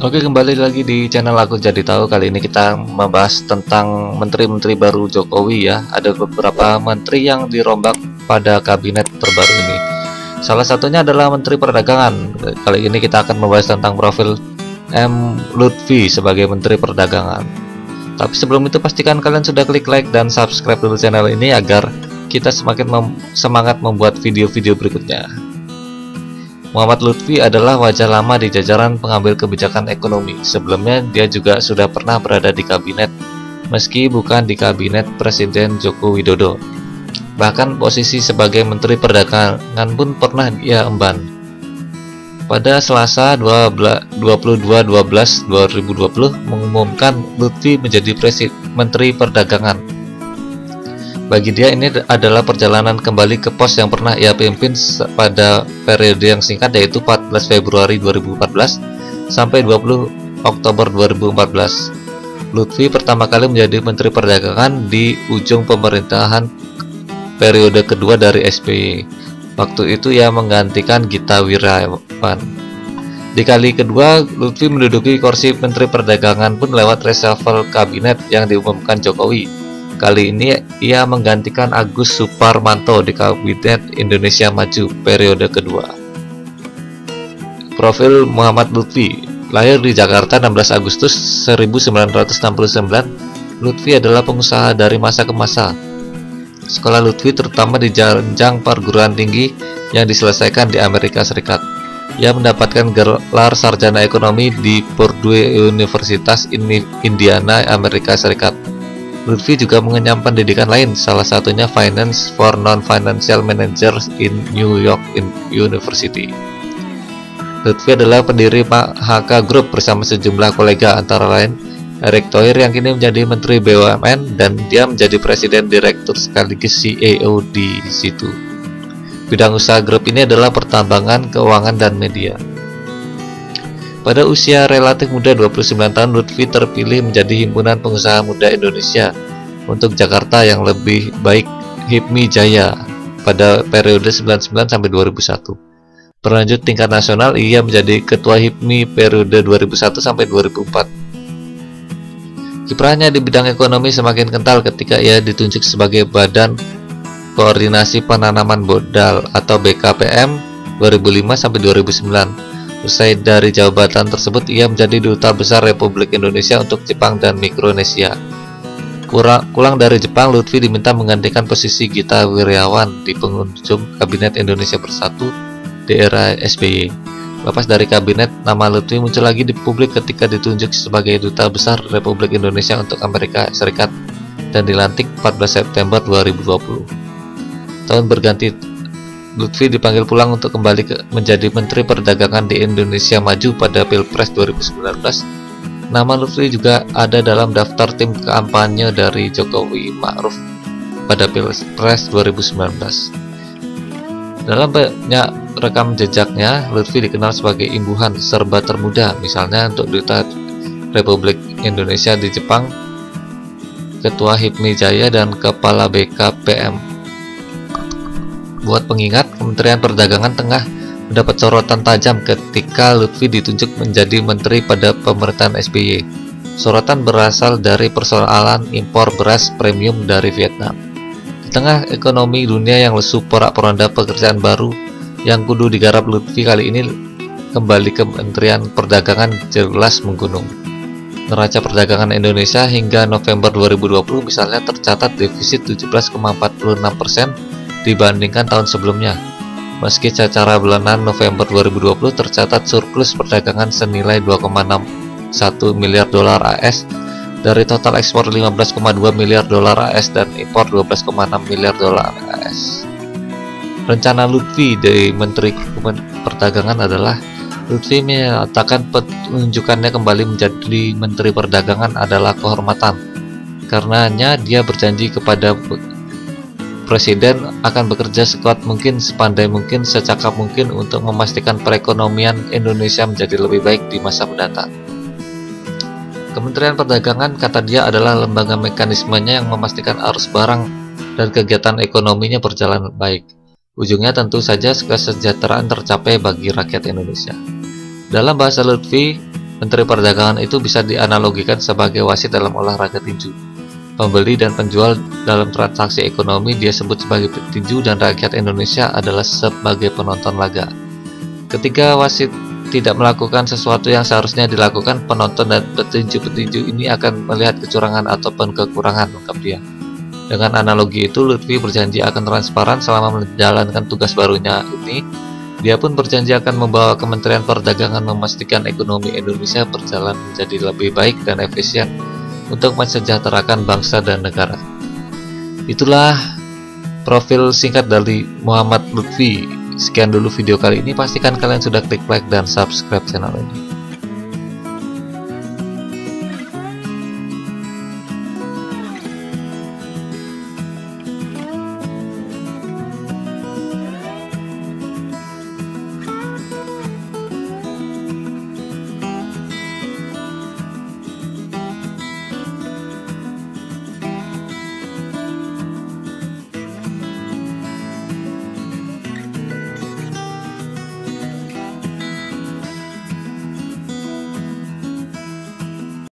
Oke, kembali lagi di channel Aku Jadi Tahu. Kali ini kita membahas tentang menteri-menteri baru Jokowi ya. Ada beberapa menteri yang dirombak pada kabinet terbaru ini. Salah satunya adalah Menteri Perdagangan. Kali ini kita akan membahas tentang profil M. Lutfi sebagai Menteri Perdagangan. Tapi sebelum itu pastikan kalian sudah klik like dan subscribe dulu channel ini agar kita semakin semangat membuat video-video berikutnya. Muhammad Lutfi adalah wajah lama di jajaran pengambil kebijakan ekonomi. Sebelumnya dia juga sudah pernah berada di kabinet, meski bukan di kabinet Presiden Joko Widodo. Bahkan posisi sebagai Menteri Perdagangan pun pernah dia emban. Pada Selasa 22/12/2020 mengumumkan Lutfi menjadi Menteri Perdagangan. Bagi dia ini adalah perjalanan kembali ke pos yang pernah ia pimpin pada periode yang singkat, yaitu 14 Februari 2014 sampai 20 Oktober 2014. Lutfi pertama kali menjadi Menteri Perdagangan di ujung pemerintahan periode kedua dari SBY. Waktu itu ia menggantikan Gita Wirjawan. Di kali kedua, Lutfi menduduki kursi Menteri Perdagangan pun lewat reshuffle kabinet yang diumumkan Jokowi. Kali ini ia menggantikan Agus Suparmanto di Kabinet Indonesia Maju periode kedua. Profil Muhammad Lutfi. Lahir di Jakarta 16 Agustus 1969, Lutfi adalah pengusaha dari masa ke masa. Sekolah Lutfi terutama di jenjang perguruan tinggi yang diselesaikan di Amerika Serikat. Ia mendapatkan gelar sarjana ekonomi di Purdue Universitas Indiana, Amerika Serikat. Lutfi juga mengenyam pendidikan lain, salah satunya Finance for Non-Financial Managers in New York University. Lutfi adalah pendiri Mahaka Group bersama sejumlah kolega, antara lain Erick Thohir yang kini menjadi Menteri BUMN dan dia menjadi Presiden Direktur sekaligus CEO di situ. Bidang usaha grup ini adalah pertambangan, keuangan, dan media. Pada usia relatif muda 29 tahun, Lutfi terpilih menjadi Himpunan Pengusaha Muda Indonesia untuk Jakarta yang lebih baik HIPMI Jaya pada periode 99 sampai 2001. Berlanjut tingkat nasional, ia menjadi Ketua HIPMI periode 2001 sampai 2004. Kiprahnya di bidang ekonomi semakin kental ketika ia ditunjuk sebagai Badan Koordinasi Penanaman Modal atau BKPM 2005 sampai 2009. Usai dari jabatan tersebut, ia menjadi Duta Besar Republik Indonesia untuk Jepang dan Mikronesia. Pulang dari Jepang, Lutfi diminta menggantikan posisi Gita Wirjawan di penghujung Kabinet Indonesia Bersatu di era SBY. Lepas dari kabinet, nama Lutfi muncul lagi di publik ketika ditunjuk sebagai Duta Besar Republik Indonesia untuk Amerika Serikat dan dilantik 14 September 2020. Tahun berganti, Lutfi dipanggil pulang untuk kembali menjadi Menteri Perdagangan di Indonesia Maju pada Pilpres 2019. Nama Lutfi juga ada dalam daftar tim kampanye dari Jokowi Ma'ruf pada Pilpres 2019. Dalam banyak rekam jejaknya, Lutfi dikenal sebagai imbuhan serba termuda, misalnya untuk Duta Republik Indonesia di Jepang, Ketua HIPMI Jaya, dan Kepala BKPM. Buat pengingat, Kementerian Perdagangan tengah mendapat sorotan tajam ketika Lutfi ditunjuk menjadi menteri pada pemerintahan SBY. Sorotan berasal dari persoalan impor beras premium dari Vietnam. Di tengah ekonomi dunia yang lesu, porak-poranda pekerjaan baru yang kudu digarap Lutfi kali ini kembali ke Kementerian Perdagangan jelas menggunung. Neraca perdagangan Indonesia hingga November 2020 misalnya tercatat defisit 17,46% dibandingkan tahun sebelumnya. Meski secara bulanan November 2020 tercatat surplus perdagangan senilai 2,61 miliar dolar AS dari total ekspor 15,2 miliar dolar AS dan impor 12,6 miliar dolar AS. Rencana Lutfi dari Menteri Perdagangan adalah Lutfi menyatakan penunjukannya kembali menjadi Menteri Perdagangan adalah kehormatan. Karenanya dia berjanji kepada Presiden akan bekerja sekuat mungkin, sepandai mungkin, secakap mungkin untuk memastikan perekonomian Indonesia menjadi lebih baik di masa mendatang. Kementerian Perdagangan, kata dia, adalah lembaga mekanismenya yang memastikan arus barang dan kegiatan ekonominya berjalan baik. Ujungnya tentu saja kesejahteraan tercapai bagi rakyat Indonesia. Dalam bahasa Lutfi, Menteri Perdagangan itu bisa dianalogikan sebagai wasit dalam olahraga tinju. Pembeli dan penjual dalam transaksi ekonomi dia sebut sebagai petinju, dan rakyat Indonesia adalah sebagai penonton laga. Ketika wasit tidak melakukan sesuatu yang seharusnya dilakukan, penonton dan petinju-petinju ini akan melihat kecurangan ataupun kekurangan, ungkap dia. Dengan analogi itu, Lutfi berjanji akan transparan selama menjalankan tugas barunya ini. Dia pun berjanji akan membawa Kementerian Perdagangan memastikan ekonomi Indonesia berjalan menjadi lebih baik dan efisien untuk mensejahterakan bangsa dan negara. Itulah profil singkat dari Muhammad Lutfi. Sekian dulu video kali ini, pastikan kalian sudah klik like dan subscribe channel ini.